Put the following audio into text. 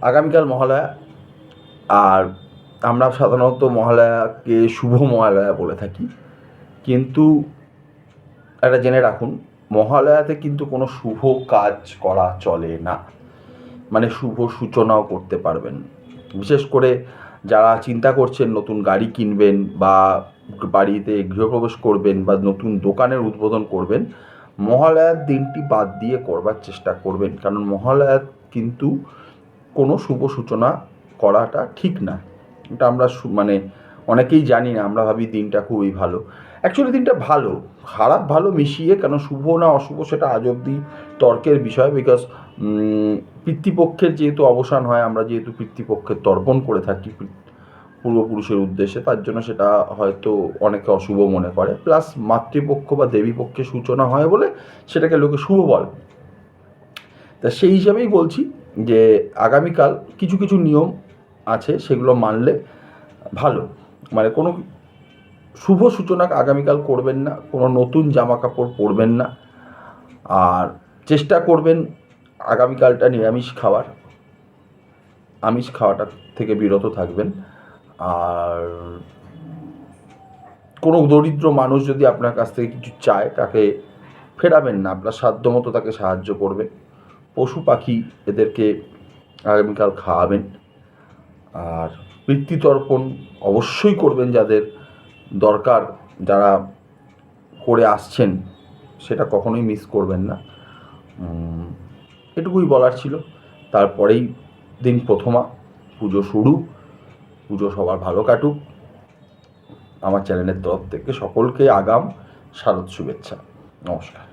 আগামীকাল মহালয়া, আর আমরা সাধারণত মহালয়াকে শুভ মহালয়া বলে থাকি, কিন্তু একটা জেনে রাখুন, মহালয়াতে কিন্তু কোনো শুভ কাজ করা চলে না, মানে শুভ সূচনাও করতে পারবেন। বিশেষ করে যারা চিন্তা করছেন নতুন গাড়ি কিনবেন বা বাড়িতে গৃহপ্রবেশ করবেন বা নতুন দোকানের উদ্বোধন করবেন, মহালয়ার দিনটি বাদ দিয়ে করবার চেষ্টা করবেন, কারণ মহালয়ার কিন্তু কোনো শুভ সূচনা করাটা ঠিক না। এটা আমরা মানে অনেকেই জানি না, আমরা ভাবি দিনটা খুবই ভালো। অ্যাকচুয়ালি দিনটা ভালো, খারাপ ভালো মিশিয়ে, কেন শুভ না অশুভ সেটা আজ অবধি তর্কের বিষয়। বিকজ পিতৃপক্ষের যেহেতু অবসান হয়, আমরা যেহেতু পিতৃপক্ষের তর্পণ করে থাকি পূর্বপুরুষের উদ্দেশ্যে, তার জন্য সেটা হয়তো অনেকে অশুভ মনে করে। প্লাস মাতৃপক্ষ বা দেবীপক্ষের সূচনা হয় বলে সেটাকে লোকে শুভ বলে। তা সেই হিসাবেই বলছি যে আগামীকাল কিছু কিছু নিয়ম আছে, সেগুলো মানলে ভালো। মানে কোনো শুভ সূচনা আগামীকাল করবেন না, কোনো নতুন জামা কাপড় পরবেন না, আর চেষ্টা করবেন আগামীকালটা নিরামিষ খাওয়ার, আমিষ খাওয়াটা থেকে বিরত থাকবেন। আর কোনো দরিদ্র মানুষ যদি আপনার কাছ থেকে কিছু চায়, তাকে ফেরাবেন না, আপনার সাধ্যমতো তাকে সাহায্য করবেন। পশু পাখি এদেরকে আগামীকাল খাওয়াবেন। আর পিতৃতর্পণ অবশ্যই করবেন, যাদের দরকার, যারা করে আসছেন, সেটা কখনোই মিস করবেন না। এটুকুই বলার ছিল। তারপরেই দিন প্রথমা, পুজো শুরু। পুজো সবার ভালো কাটুক। আমার চ্যানেলের তরফ থেকে সকলকে আগাম শারদ শুভেচ্ছা। নমস্কার।